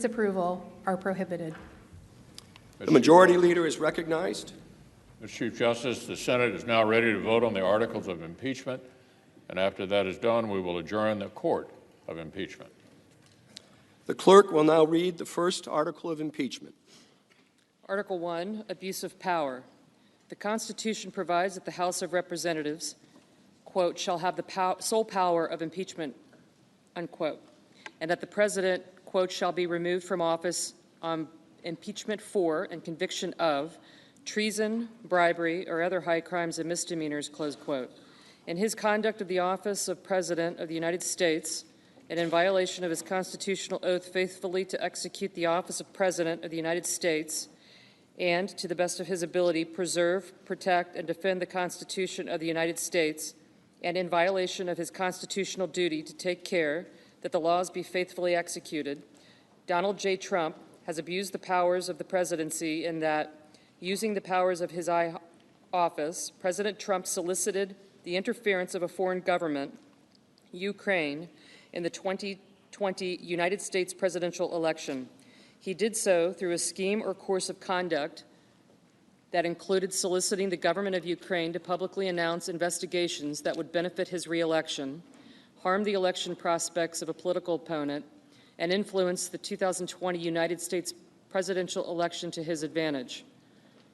Disapproval are prohibited. The Majority Leader is recognized. Mr. Chief Justice, the Senate is now ready to vote on the articles of impeachment, and after that is done, we will adjourn the court of impeachment. The clerk will now read the first article of impeachment. Article 1, Abuse of Power. The Constitution provides that the House of Representatives, quote, shall have the sole power of impeachment, unquote, and that the President, quote, shall be removed from office on impeachment for and conviction of treason, bribery, or other high crimes and misdemeanors, close quote. In his conduct of the office of President of the United States, and in violation of his constitutional oath faithfully to execute the office of President of the United States, and, to the best of his ability, preserve, protect, and defend the Constitution of the United States, and in violation of his constitutional duty to take care that the laws be faithfully executed, Donald J. Trump has abused the powers of the presidency in that, using the powers of his office, President Trump solicited the interference of a foreign government, Ukraine, in the 2020 United States presidential election. He did so through a scheme or course of conduct that included soliciting the government of Ukraine to publicly announce investigations that would benefit his re-election, harm the election prospects of a political opponent, and influence the 2020 United States presidential election to his advantage.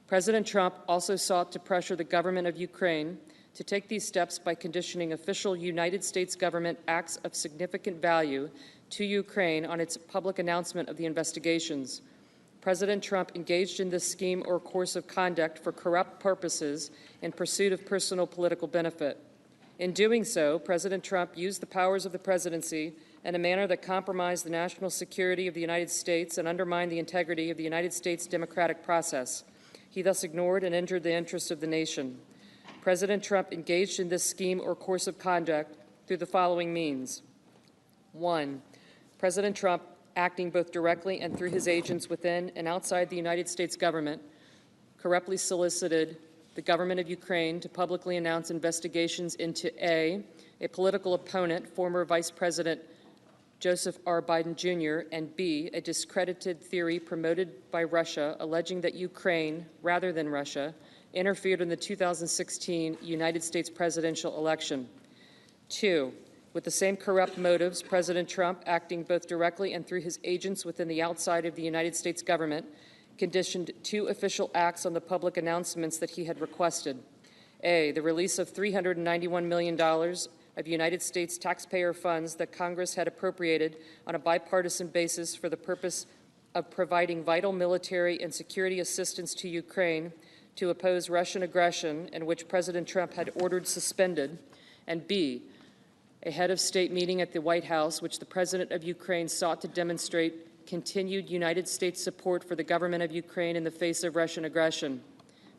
President Trump also sought to pressure the government of Ukraine to take these steps by conditioning official United States government acts of significant value to Ukraine on its public announcement of the investigations. President Trump engaged in this scheme or course of conduct for corrupt purposes in pursuit of personal political benefit. In doing so, President Trump used the powers of the presidency in a manner that compromised the national security of the United States and undermined the integrity of the United States democratic process. He thus ignored and injured the interests of the nation. President Trump engaged in this scheme or course of conduct through the following means. 1. President Trump, acting both directly and through his agents within and outside the United States government, corruptly solicited the government of Ukraine to publicly announce investigations into A, political opponent, former Vice President Joseph R. Biden Jr., and B, a discredited theory promoted by Russia alleging that Ukraine, rather than Russia, interfered in the 2016 United States presidential election. 2, with the same corrupt motives, President Trump, acting both directly and through his agents within the outside of the United States government, conditioned 2 official acts on the public announcements that he had requested. A, the release of $391 million of United States taxpayer funds that Congress had appropriated on a bipartisan basis for the purpose of providing vital military and security assistance to Ukraine to oppose Russian aggression, and which President Trump had ordered suspended. And B, a head of state meeting at the White House, which the President of Ukraine sought to demonstrate continued United States support for the government of Ukraine in the face of Russian aggression.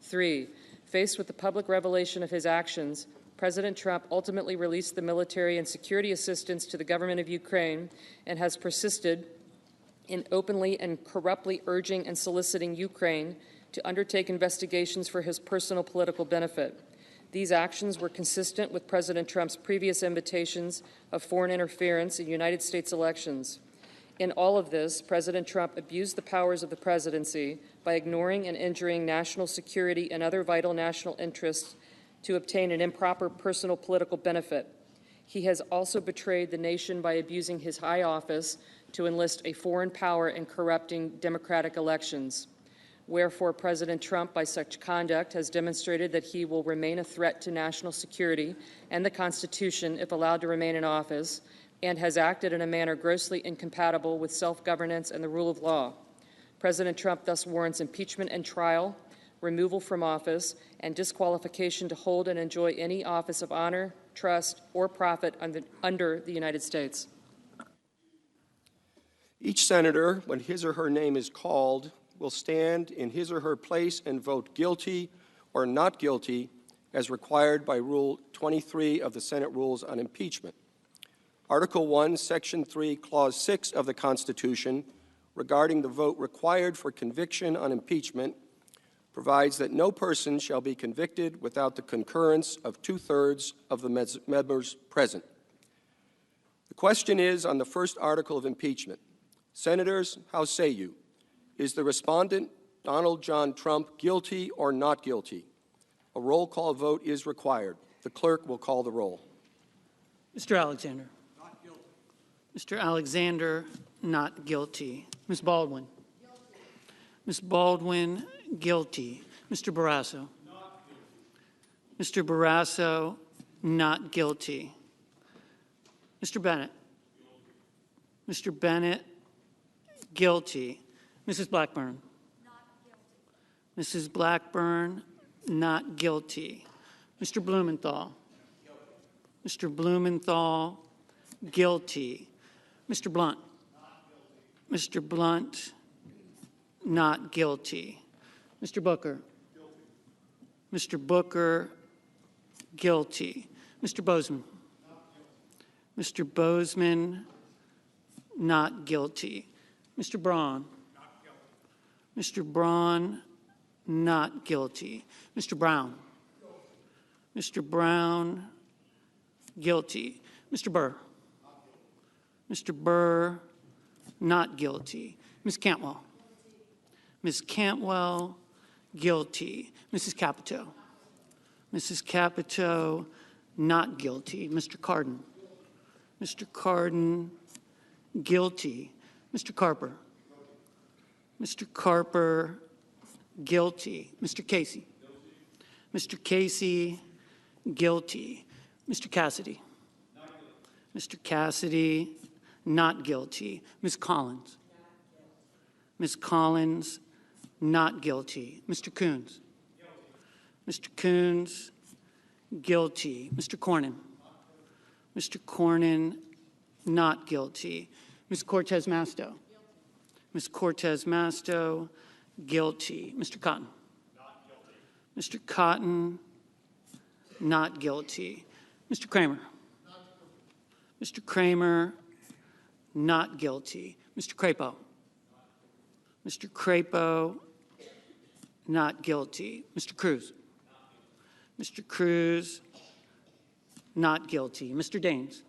3, faced with the public revelation of his actions, President Trump ultimately released the military and security assistance to the government of Ukraine and has persisted in openly and corruptly urging and soliciting Ukraine to undertake investigations for his personal political benefit. These actions were consistent with President Trump's previous invitations of foreign interference in United States elections. In all of this, President Trump abused the powers of the presidency by ignoring and injuring national security and other vital national interests to obtain an improper personal political benefit. He has also betrayed the nation by abusing his high office to enlist a foreign power in corrupting democratic elections. Wherefore, President Trump, by such conduct, has demonstrated that he will remain a threat to national security and the Constitution if allowed to remain in office, and has acted in a manner grossly incompatible with self-governance and the rule of law. President Trump thus warrants impeachment and trial, removal from office, and disqualification to hold and enjoy any office of honor, trust, or profit under the United States. Each senator, when his or her name is called, will stand in his or her place and vote guilty or not guilty as required by Rule 23 of the Senate Rules on Impeachment. Article 1, Section 3, Clause 6 of the Constitution regarding the vote required for conviction on impeachment provides that no person shall be convicted without the concurrence of 2/3 of the members present. The question is on the first article of impeachment, Senators, how say you? Is the respondent, Donald John Trump, guilty or not guilty? A roll call vote is required. The clerk will call the roll. Mr. Alexander. Not guilty. Mr. Alexander, not guilty. Ms. Baldwin. Guilty. Ms. Baldwin, guilty. Mr. Barrasso. Not guilty. Mr. Barrasso, not guilty. Mr. Bennett. Guilty. Mr. Bennett, guilty. Mrs. Blackburn. Not guilty. Mrs. Blackburn, not guilty. Mr. Blumenthal. Guilty. Mr. Blumenthal, guilty. Mr. Blunt. Not guilty. Mr. Blunt, not guilty. Mr. Booker. Guilty. Mr. Booker, guilty. Mr. Bozeman. Not guilty. Mr. Bozeman, not guilty. Mr. Braun. Not guilty. Mr. Braun, not guilty. Mr. Brown. Guilty. Mr. Brown, guilty. Mr. Burr. Not guilty. Mr. Burr, not guilty. Ms. Cantwell. Guilty. Ms. Cantwell, guilty. Mrs. Capito. Mrs. Capito, not guilty. Mr. Cardin. Mr. Cardin, guilty. Mr. Carper. Mr. Carper, guilty. Mr. Casey. Mr. Casey, guilty. Mr. Cassidy. Mr. Cassidy, not guilty. Ms. Collins. Ms. Collins, not guilty. Mr. Coons. Mr. Coons, guilty. Mr. Cornyn. Mr. Cornyn, not guilty. Ms. Cortez Masto. Ms. Cortez Masto, guilty. Mr. Cotton. Not guilty. Mr. Cotton, not guilty. Mr. Kramer. Not guilty. Mr. Kramer, not guilty. Mr. Crapo. Mr. Crapo, not guilty. Mr. Cruz. Mr. Cruz, not guilty. Mr. Daines.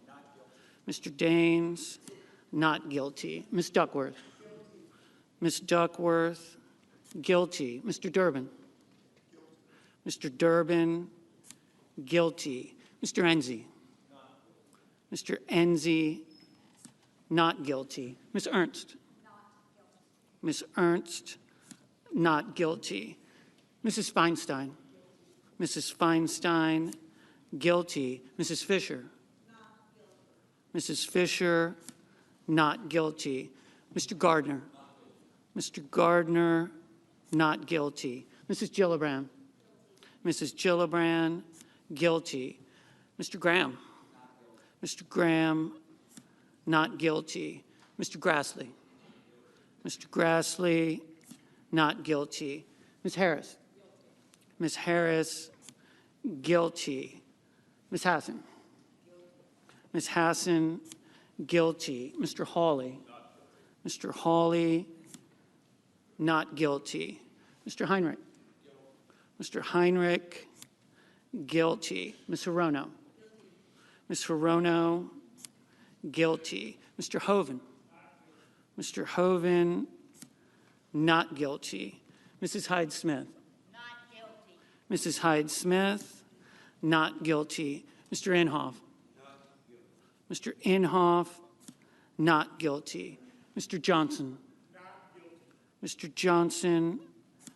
Mr. Daines, not guilty. Ms. Duckworth. Ms. Duckworth, guilty. Mr. Durbin. Mr. Durbin, guilty. Mr. Enzi. Mr. Enzi, not guilty. Ms. Ernst. Ms. Ernst, not guilty. Mrs. Feinstein. Mrs. Feinstein, guilty. Mrs. Fisher. Mrs. Fisher, not guilty. Mr. Gardner. Mr. Gardner, not guilty. Mrs. Gillibrand. Mrs. Gillibrand, guilty. Mr. Graham. Mr. Graham, not guilty. Mr. Grassley. Mr. Grassley, not guilty. Ms. Harris. Ms. Harris, guilty. Ms. Hassan. Ms. Hassan, guilty. Mr. Hawley. Mr. Hawley, not guilty. Mr. Heinrich. Mr. Heinrich, guilty. Ms. Hirono. Ms. Hirono, guilty. Mr. Hoven. Mr. Hoven, not guilty. Mrs. Hyde-Smith. Not guilty. Mrs. Hyde-Smith, not guilty. Mr. Inhofe. Mr. Inhofe, not guilty. Mr. Johnson. Not guilty. Mr. Johnson,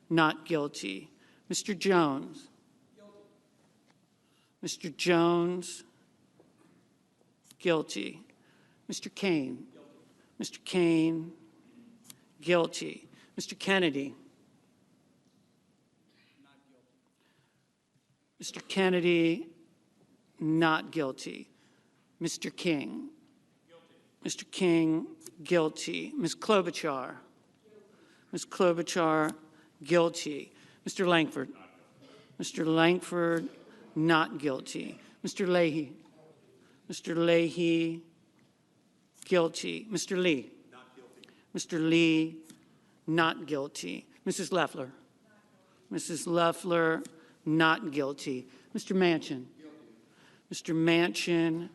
not guilty. Mr. Jones. Guilty. Mr. Jones, guilty. Mr. Kane. Mr. Kane, guilty. Mr. Kennedy. Not guilty. Mr. Kennedy, not guilty. Mr. King. Guilty. Mr. King, guilty. Ms. Klobuchar. Ms. Klobuchar, guilty. Mr. Langford. Mr. Langford, not guilty. Mr. Leahy. Mr. Leahy, guilty. Mr. Lee. Not guilty. Mr. Lee, not guilty. Mrs. Loeffler. Mrs. Loeffler, not guilty. Mr. Manchin. Mr. Manchin,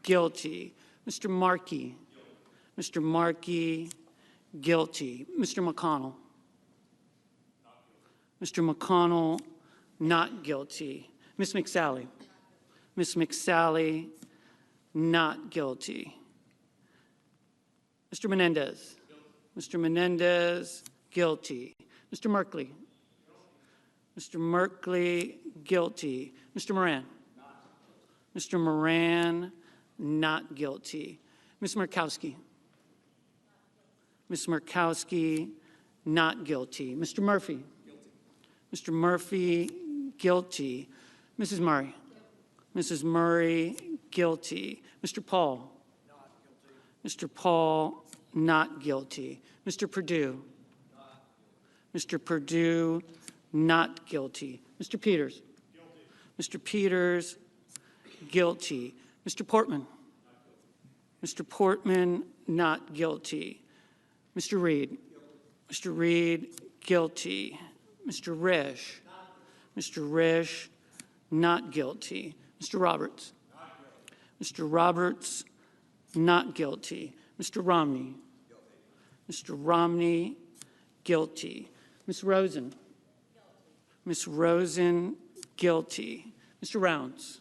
guilty. Mr. Markey. Mr. Markey, guilty. Mr. McConnell. Mr. McConnell, not guilty. Ms. McSally. Ms. McSally, not guilty. Mr. Menendez. Mr. Menendez, guilty. Mr. Merkley. Mr. Merkley, guilty. Mr. Moran. Mr. Moran, not guilty. Ms. Murkowski. Ms. Murkowski, not guilty. Mr. Murphy. Mr. Murphy, guilty. Mrs. Murray. Mrs. Murray, guilty. Mr. Paul. Mr. Paul, not guilty. Mr. Perdue. Mr. Perdue, not guilty. Mr. Peters. Mr. Peters, guilty. Mr. Portman. Mr. Portman, not guilty. Mr. Reed. Mr. Reed, guilty. Mr. Risch. Mr. Risch, not guilty. Mr. Roberts. Mr. Roberts, not guilty. Mr. Romney. Mr. Romney, guilty. Ms. Rosen. Ms. Rosen, guilty. Mr. Rounds.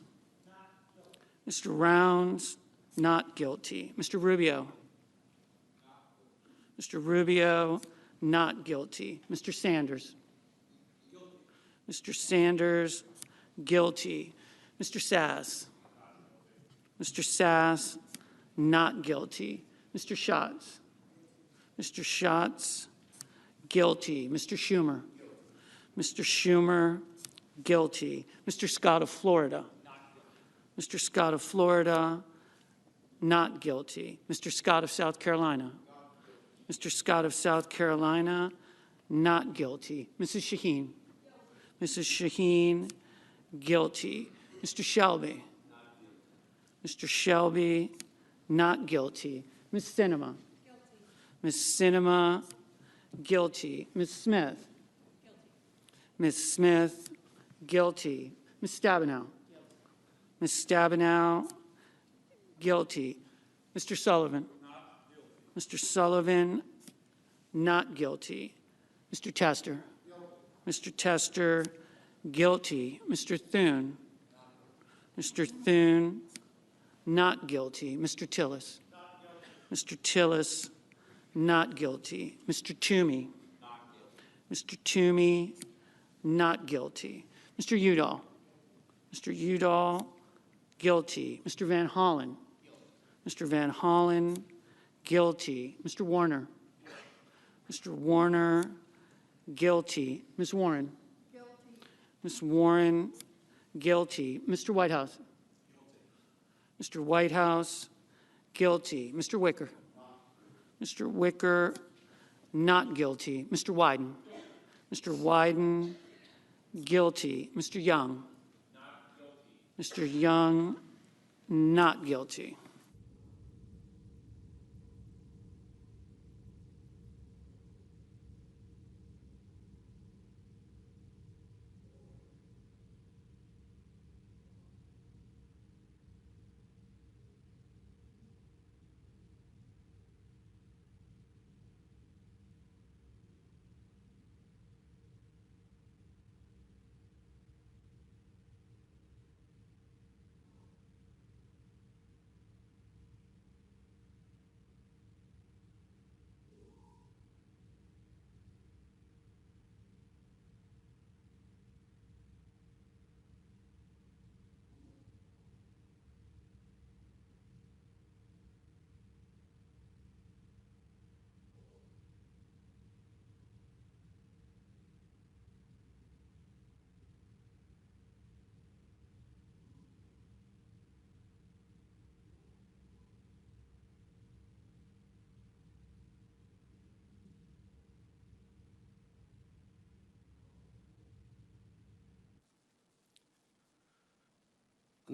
Mr. Rounds, not guilty. Mr. Rubio. Mr. Rubio, not guilty. Mr. Sanders. Mr. Sanders, guilty. Mr. Sass. Mr. Sass, not guilty. Mr. Schatz. Mr. Schatz, guilty. Mr. Schumer. Mr. Schumer, guilty. Mr. Scott of Florida. Mr. Scott of Florida, not guilty. Mr. Scott of South Carolina. Mr. Scott of South Carolina, not guilty. Mrs. Shaheen. Mrs. Shaheen, guilty. Mr. Shelby. Mr. Shelby, not guilty. Ms. Sinema. Ms. Sinema, guilty. Ms. Smith. Ms. Smith, guilty. Ms. Stabenow. Ms. Stabenow, guilty. Mr. Sullivan. Mr. Sullivan, not guilty. Mr. Tester. Mr. Tester, guilty. Mr. Thune. Mr. Thune, not guilty. Mr. Tillis. Mr. Tillis, not guilty. Mr. Toomey. Mr. Toomey, not guilty. Mr. Udall. Mr. Udall, guilty. Mr. Van Hollen. Mr. Van Hollen, guilty. Mr. Warner. Mr. Warner, guilty. Ms. Warren. Ms. Warren, guilty. Mr. Whitehouse. Mr. Whitehouse, guilty. Mr. Wicker. Mr. Wicker, not guilty. Mr. Wyden. Mr. Wyden, guilty. Mr. Young. Mr. Young, not guilty.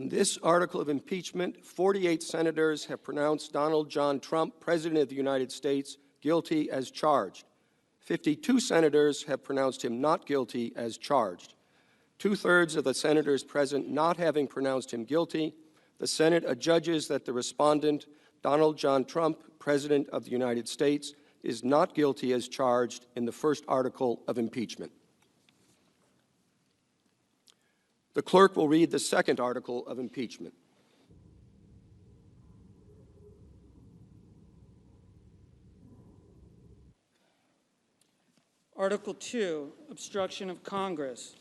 In this article of impeachment, 48 senators have pronounced Donald John Trump, President of the United States, guilty as charged. 52 senators have pronounced him not guilty as charged. Two-thirds of the senators present not having pronounced him guilty, the Senate adjudges that the respondent, Donald John Trump, President of the United States, is not guilty as charged in the first article of impeachment. The clerk will read the second article of impeachment. Article 2, Obstruction of Congress.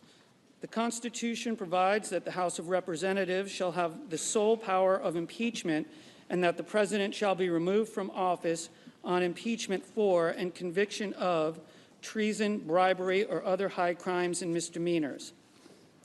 The Constitution provides that the House of Representatives shall have the sole power of impeachment and that the President shall be removed from office on impeachment for and conviction of treason, bribery, or other high crimes and misdemeanors.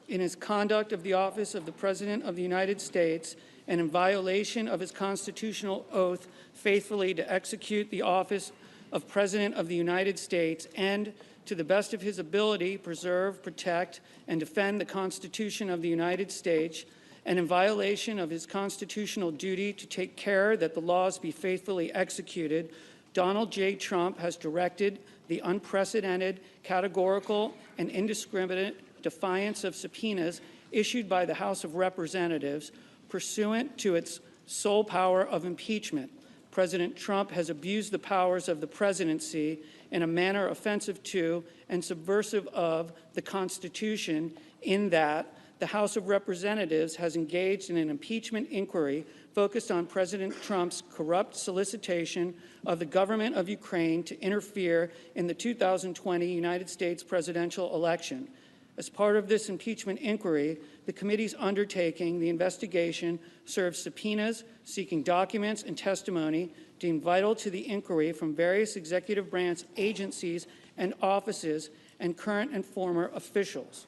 In his conduct of the office of the President of the United States and in violation of his constitutional oath faithfully to execute the office of President of the United States and, to the best of his ability, preserve, protect, and defend the Constitution of the United States, and in violation of his constitutional duty to take care that the laws be faithfully executed, Donald J. Trump has directed the unprecedented, categorical, and indiscriminate defiance of subpoenas issued by the House of Representatives pursuant to its sole power of impeachment. President Trump has abused the powers of the presidency in a manner offensive to and subversive of the Constitution, in that the House of Representatives has engaged in an impeachment inquiry focused on President Trump's corrupt solicitation of the government of Ukraine to interfere in the 2020 United States presidential election. As part of this impeachment inquiry, the committee's undertaking the investigation serves subpoenas seeking documents and testimony deemed vital to the inquiry from various executive branch agencies and offices and current and former officials.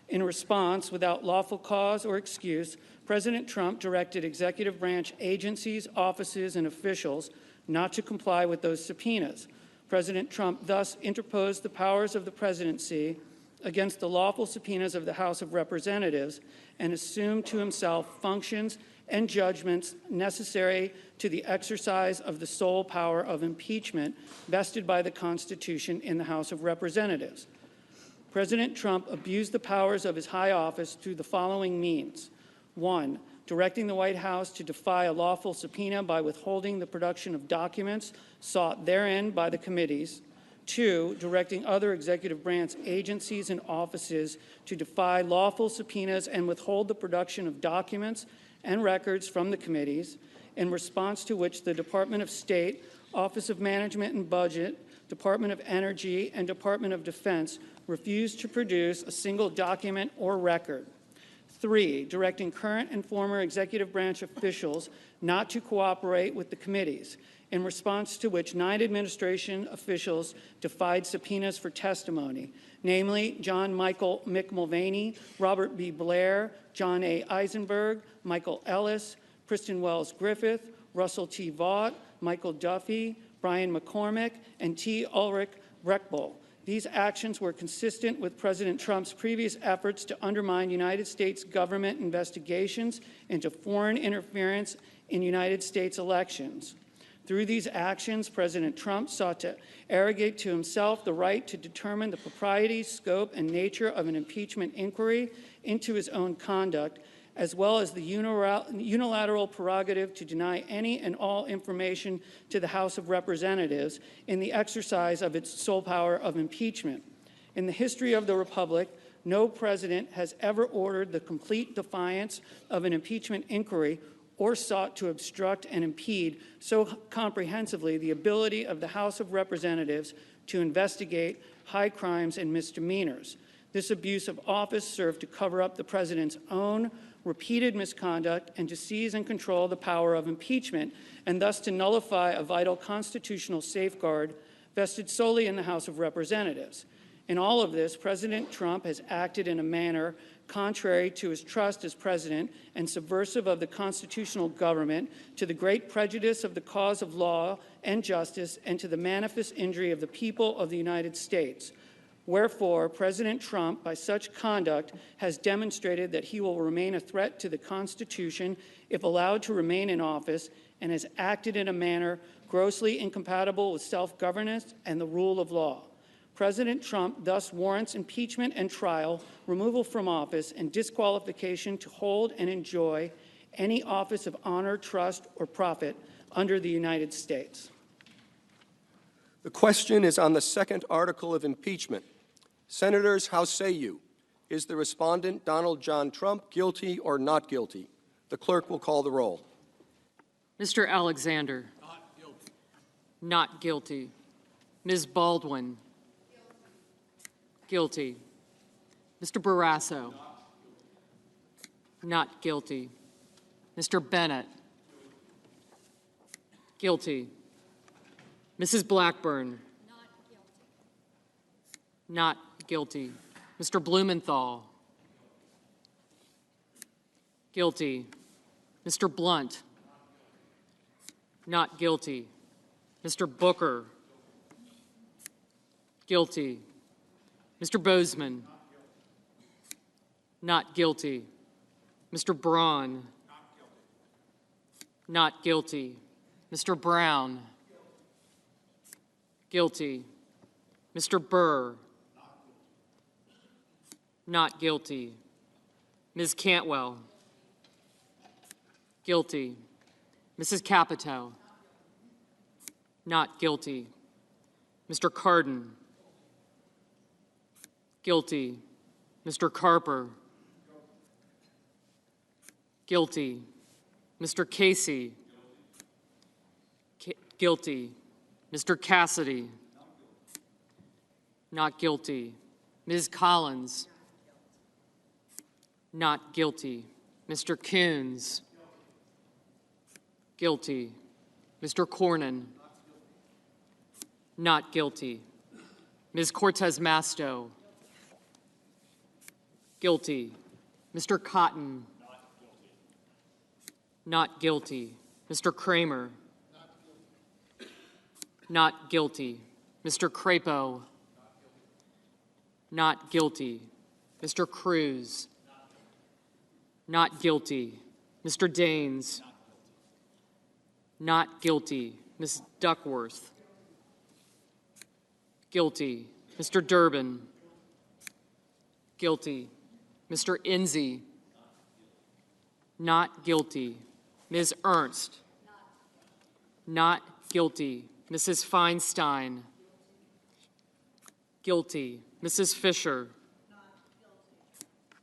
In response, without lawful cause or excuse, President Trump directed executive branch agencies, offices, and officials not to comply with those subpoenas. President Trump thus interposed the powers of the presidency against the lawful subpoenas of the House of Representatives and assumed to himself functions and judgments necessary to the exercise of the sole power of impeachment vested by the Constitution in the House of Representatives. President Trump abused the powers of his high office through the following means. 1, directing the White House to defy a lawful subpoena by withholding the production of documents sought therein by the committees. 2, directing other executive branch agencies and offices to defy lawful subpoenas and withhold the production of documents and records from the committees, in response to which the Department of State, Office of Management and Budget, Department of Energy, and Department of Defense refused to produce a single document or record. 3, directing current and former executive branch officials not to cooperate with the committees, in response to which 9 administration officials defied subpoenas for testimony, namely John Michael Mick Mulvaney, Robert B. Blair, John A. Eisenberg, Michael Ellis, Kristen Wells Griffith, Russell T. Vaught, Michael Duffy, Brian McCormick, and T. Ulrich Breckbull. These actions were consistent with President Trump's previous efforts to undermine United States government investigations into foreign interference in United States elections. Through these actions, President Trump sought to arrogate to himself the right to determine the propriety, scope, and nature of an impeachment inquiry into his own conduct, as well as the unilateral prerogative to deny any and all information to the House of Representatives in the exercise of its sole power of impeachment. In the history of the Republic, no president has ever ordered the complete defiance of an impeachment inquiry or sought to obstruct and impede so comprehensively the ability of the House of Representatives to investigate high crimes and misdemeanors. This abuse of office served to cover up the president's own repeated misconduct and to seize and control the power of impeachment, and thus to nullify a vital constitutional safeguard vested solely in the House of Representatives. In all of this, President Trump has acted in a manner contrary to his trust as president and subversive of the constitutional government, to the great prejudice of the cause of law and justice, and to the manifest injury of the people of the United States. Wherefore, President Trump, by such conduct, has demonstrated that he will remain a threat to the Constitution if allowed to remain in office, and has acted in a manner grossly incompatible with self-governance and the rule of law. President Trump thus warrants impeachment and trial, removal from office, and disqualification to hold and enjoy any office of honor, trust, or profit under the United States. The question is on the second article of impeachment. Senators, how say you? Is the respondent, Donald John Trump, guilty or not guilty? The clerk will call the roll. Mr. Alexander. Not guilty. Not guilty. Ms. Baldwin. Guilty. Mr. Barrasso. Not guilty. Mr. Bennett. Guilty. Mrs. Blackburn. Not guilty. Mr. Blumenthal. Guilty. Mr. Blunt. Not guilty. Mr. Booker. Guilty. Mr. Bozeman. Not guilty. Mr. Braun. Not guilty. Mr. Brown. Guilty. Mr. Burr. Not guilty. Ms. Cantwell. Guilty. Mrs. Capito. Not guilty. Mr. Cardin. Guilty. Mr. Carper. Guilty. Mr. Casey. Guilty. Mr. Cassidy. Not guilty. Ms. Collins. Not guilty. Mr. Coons. Guilty. Mr. Cornyn. Not guilty. Ms. Cortez Masto. Guilty. Mr. Cotton. Not guilty. Mr. Kramer. Not guilty. Mr. Crapo. Not guilty. Mr. Cruz. Not guilty. Mr. Daines. Not guilty. Ms. Duckworth. Guilty. Mr. Durbin. Guilty. Mr. Enzi. Not guilty. Ms. Ernst. Not guilty. Mrs. Feinstein. Guilty. Mrs. Fisher.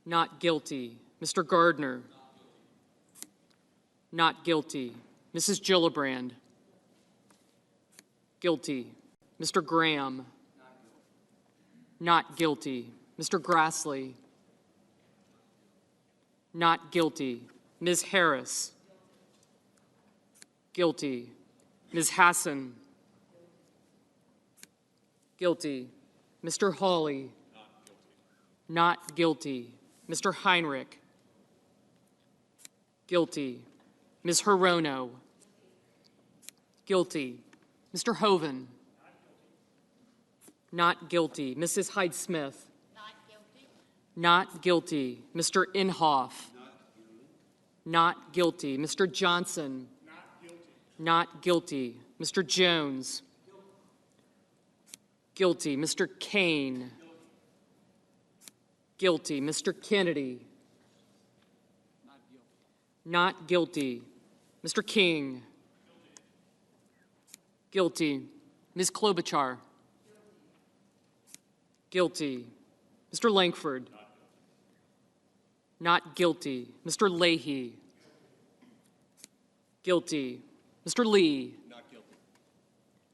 Not guilty. Mr. Gardner. Not guilty. Mrs. Gillibrand. Guilty. Mr. Graham. Not guilty. Mr. Grassley. Not guilty. Ms. Harris. Guilty. Ms. Hassan. Guilty. Mr. Hawley. Not guilty. Mr. Heinrich. Guilty. Ms. Hirono. Guilty. Mr. Hoven. Not guilty. Mrs. Hyde-Smith. Not guilty. Not guilty. Mr. Inhofe. Not guilty. Mr. Johnson. Not guilty. Mr. Jones. Guilty. Mr. Kane. Guilty. Mr. Kennedy. Not guilty. Mr. King. Guilty. Ms. Klobuchar. Guilty. Mr. Langford. Not guilty. Mr. Leahy. Guilty. Mr. Lee. Not guilty.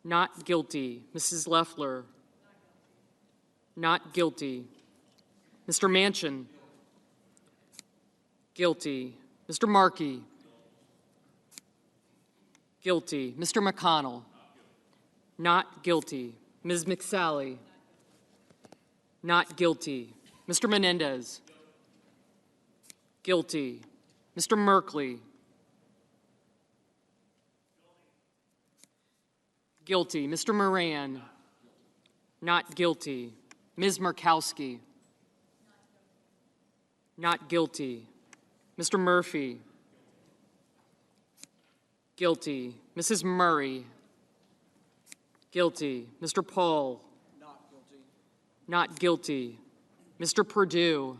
Not guilty. Mrs. Loeffler. Not guilty. Mr. Manchin. Guilty. Mr. Markey. Guilty. Mr. McConnell. Not guilty. Ms. McSally. Not guilty. Mr. Menendez. Guilty. Mr. Merkley. Guilty. Mr. Moran. Not guilty. Ms. Murkowski. Not guilty. Mr. Murphy. Guilty. Mrs. Murray. Guilty. Mr. Paul. Not guilty. Not guilty. Mr. Perdue.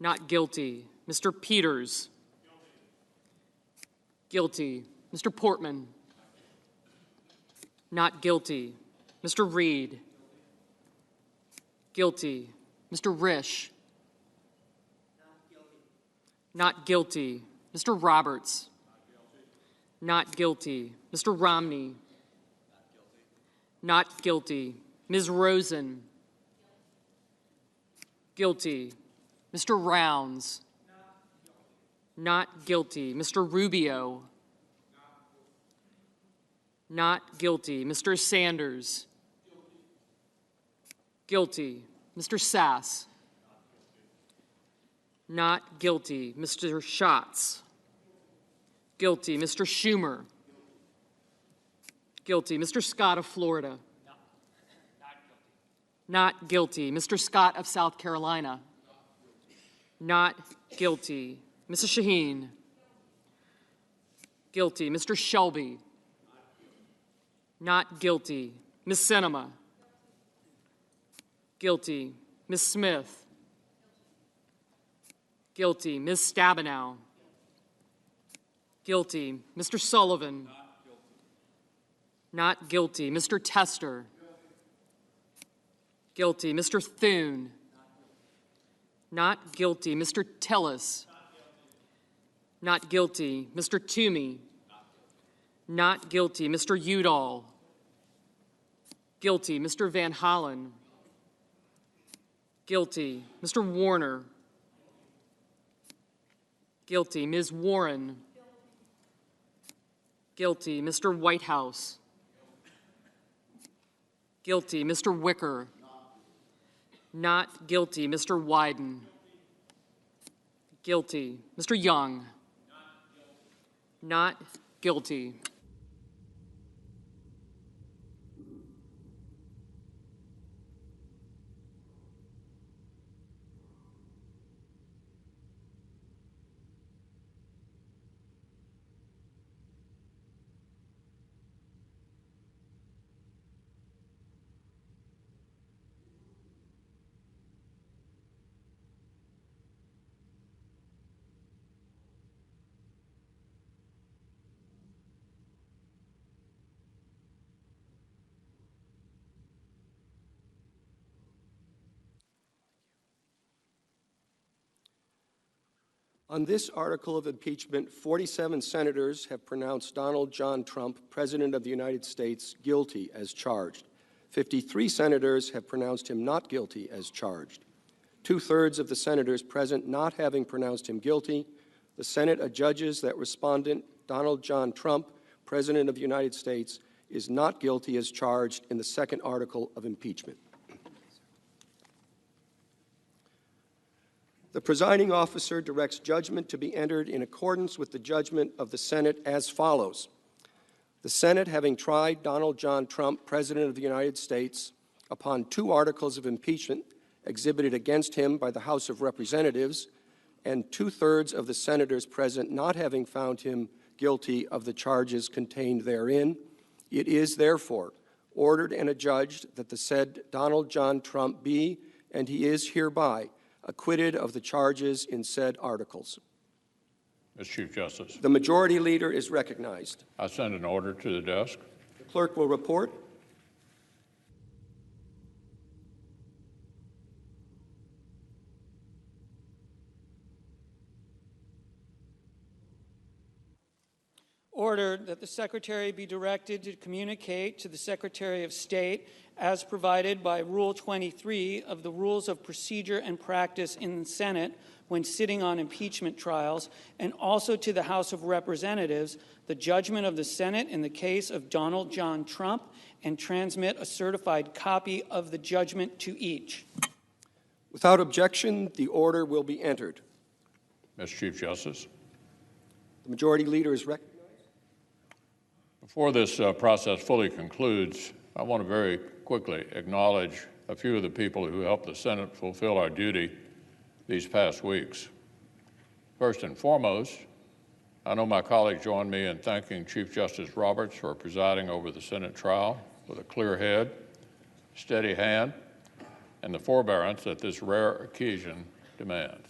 Not guilty. Mr. Peters. Guilty. Mr. Portman. Not guilty. Mr. Reed? Guilty. Mr. Risch? Not guilty. Mr. Roberts? Not guilty. Mr. Romney? Not guilty. Ms. Rosen? Guilty. Mr. Rounds? Not guilty. Mr. Rubio? Not guilty. Mr. Sanders? Guilty. Mr. Sass? Not guilty. Mr. Schatz? Guilty. Mr. Schumer? Guilty. Mr. Scott of Florida? Not guilty. Mr. Scott of South Carolina? Not guilty. Mrs. Shaheen? Guilty. Mr. Shelby? Not guilty. Ms. Sinema? Guilty. Ms. Smith? Guilty. Ms. Stabenow? Guilty. Mr. Sullivan? Not guilty. Mr. Tester? Guilty. Mr. Thune? Not guilty. Mr. Tillis? Not guilty. Mr. Toomey? Not guilty. Mr. Udall? Guilty. Mr. Van Hollen? Guilty. Mr. Warner? Guilty. Ms. Warren? Guilty. Mr. Whitehouse? Guilty. Mr. Wicker? Not guilty. Mr. Wyden? Guilty. Mr. Young? Not guilty. On this article of impeachment, 47 senators have pronounced Donald John Trump, President of the United States, guilty as charged. 53 senators have pronounced him not guilty as charged. 2/3 of the senators present not having pronounced him guilty, the Senate adjudges that respondent Donald John Trump, President of the United States, is not guilty as charged in the second article of impeachment. The presiding officer directs judgment to be entered in accordance with the judgment of the Senate as follows. The Senate, having tried Donald John Trump, President of the United States, upon 2 articles of impeachment exhibited against him by the House of Representatives, and 2/3 of the senators present not having found him guilty of the charges contained therein, it is therefore ordered and adjudged that the said Donald John Trump be, and he is hereby, acquitted of the charges in said articles. Mr. Chief Justice, The Majority Leader is recognized. I send an order to the desk. The clerk will report. Ordered that the Secretary be directed to communicate to the Secretary of State as provided by Rule 23 of the Rules of Procedure and Practice in the Senate when sitting on impeachment trials, and also to the House of Representatives, the judgment of the Senate in the case of Donald John Trump, and transmit a certified copy of the judgment to each. Without objection, the order will be entered. Mr. Chief Justice, The Majority Leader is recognized. before this process fully concludes, I want to very quickly acknowledge a few of the people who helped the Senate fulfill our duty these past weeks. First and foremost, I know my colleagues join me in thanking Chief Justice Roberts for presiding over the Senate trial with a clear head, steady hand, and the forbearance that this rare occasion demands.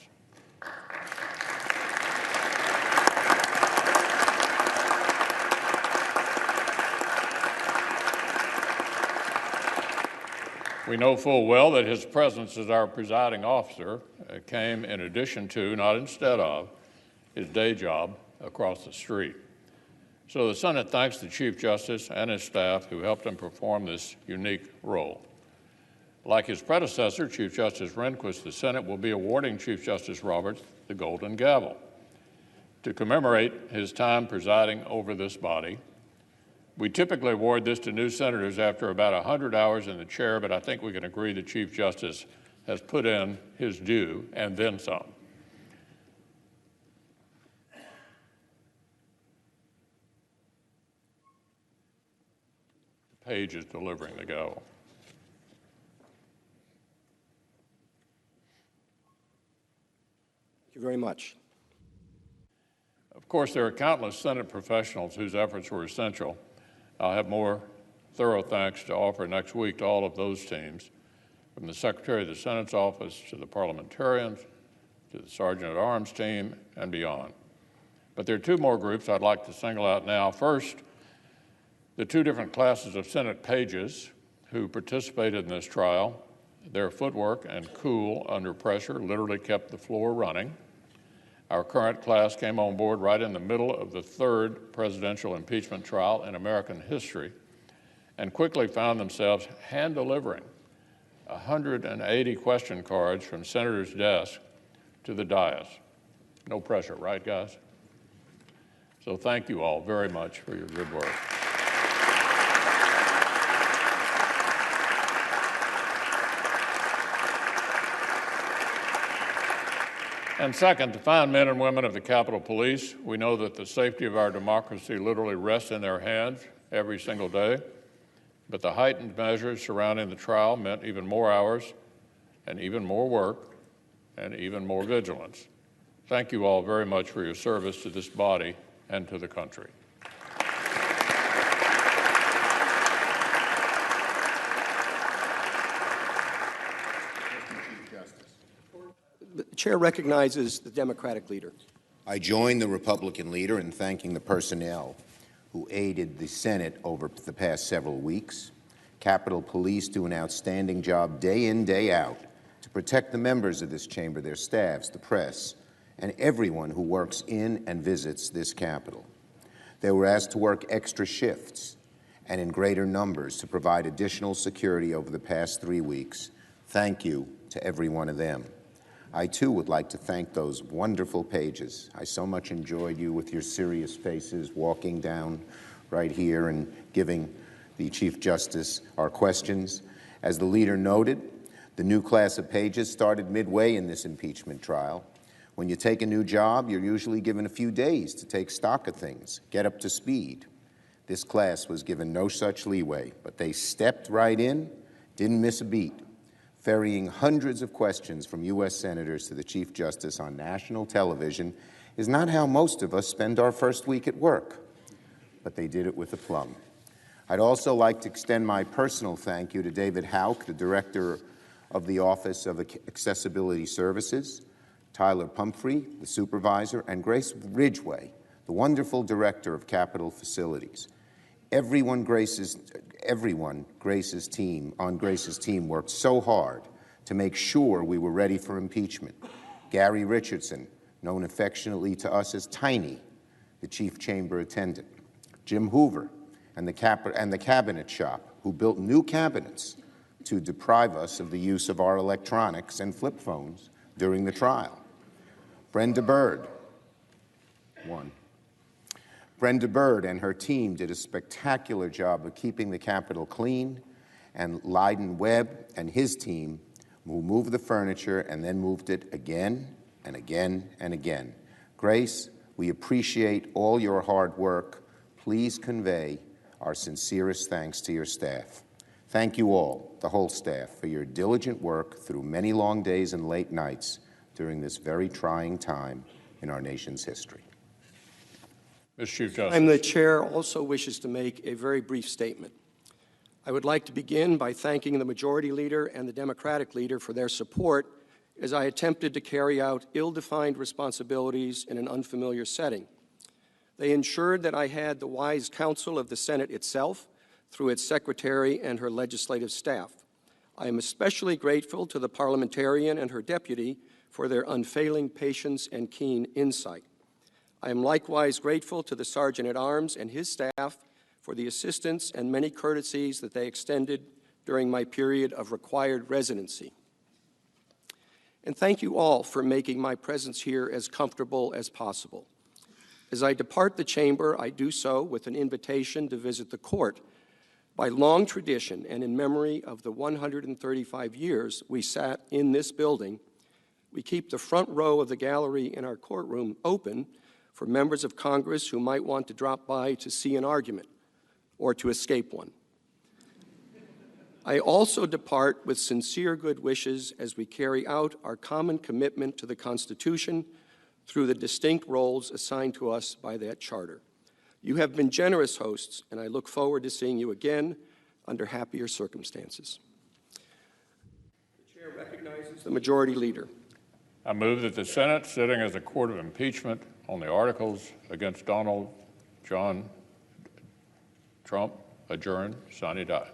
We know full well that his presence as our presiding officer came in addition to, not instead of, his day job across the street. So the Senate thanks the Chief Justice and his staff who helped him perform this unique role. Like his predecessor, Chief Justice Rehnquist, the Senate will be awarding Chief Justice Roberts the Golden Gavel. To commemorate his time presiding over this body, we typically award this to new senators after about 100 hours in the chair, but I think we can agree the Chief Justice has put in his due and then some. The page is delivering the gavel. Thank you very much. Of course, there are countless Senate professionals whose efforts were essential. I'll have more thorough thanks to offer next week to all of those teams, from the Secretary of the Senate's office to the parliamentarians, to the Sergeant at Arms team, and beyond. But there are two more groups I'd like to single out now. First, the two different classes of Senate pages who participated in this trial. Their footwork and cool under pressure literally kept the floor running. Our current class came on board right in the middle of the third presidential impeachment trial in American history and quickly found themselves hand-delivering 180 question cards from senators' desks to the dais. No pressure, right, guys? So thank you all very much for your good work. And second, the fine men and women of the Capitol Police. We know that the safety of our democracy literally rests in their hands every single day, but the heightened measures surrounding the trial meant even more hours and even more work and even more vigilance. Thank you all very much for your service to this body and to the country. The chair recognizes the Democratic leader. I join the Republican leader in thanking the personnel who aided the Senate over the past several weeks. Capitol Police do an outstanding job day in, day out to protect the members of this chamber, their staffs, the press, and everyone who works in and visits this Capitol. They were asked to work extra shifts and in greater numbers to provide additional security over the past 3 weeks. Thank you to every one of them. I, too, would like to thank those wonderful pages. I so much enjoyed you with your serious faces walking down right here and giving the Chief Justice our questions. As the leader noted, the new class of pages started midway in this impeachment trial. When you take a new job, you're usually given a few days to take stock of things, get up to speed. This class was given no such leeway, but they stepped right in, didn't miss a beat, ferrying hundreds of questions from U.S. senators to the Chief Justice on national television is not how most of us spend our first week at work, but they did it with aplomb. I'd also like to extend my personal thank you to David Houck, the Director of the Office of Accessibility Services, Tyler Pumphrey, the Supervisor, and Grace Ridgway, the wonderful Director of Capitol Facilities. Everyone Grace's team worked so hard to make sure we were ready for impeachment. Gary Richardson, known affectionately to us as Tiny, the chief chamber attendant. Jim Hoover and the cabinet shop, who built new cabinets to deprive us of the use of our electronics and flip phones during the trial. Brenda Bird and her team did a spectacular job of keeping the Capitol clean, and Lyden Webb and his team who moved the furniture and then moved it again and again and again. Grace, we appreciate all your hard work. Please convey our sincerest thanks to your staff. Thank you all, the whole staff, for your diligent work through many long days and late nights during this very trying time in our nation's history. Mr. Chief Justice. The chair also wishes to make a very brief statement. I would like to begin by thanking the Majority Leader and the Democratic Leader for their support as I attempted to carry out ill-defined responsibilities in an unfamiliar setting. They ensured that I had the wise counsel of the Senate itself through its secretary and her legislative staff. I am especially grateful to the parliamentarian and her deputy for their unfailing patience and keen insight. I am likewise grateful to the Sergeant-at-Arms and his staff for the assistance and many courtesies that they extended during my period of required residency. And thank you all for making my presence here as comfortable as possible. As I depart the chamber, I do so with an invitation to visit the court. By long tradition and in memory of the 135 years we sat in this building, we keep the front row of the gallery in our courtroom open for members of Congress who might want to drop by to see an argument or to escape one. I also depart with sincere good wishes as we carry out our common commitment to the Constitution through the distinct roles assigned to us by that charter. You have been generous hosts, and I look forward to seeing you again under happier circumstances. The chair recognizes the majority leader. I move that the Senate, sitting as a court of impeachment on the articles against Donald John Trump, adjourn, sine die.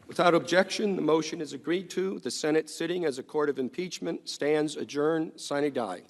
Without objection, the motion is agreed to. The Senate, sitting as a court of impeachment, stands adjourned, sine die.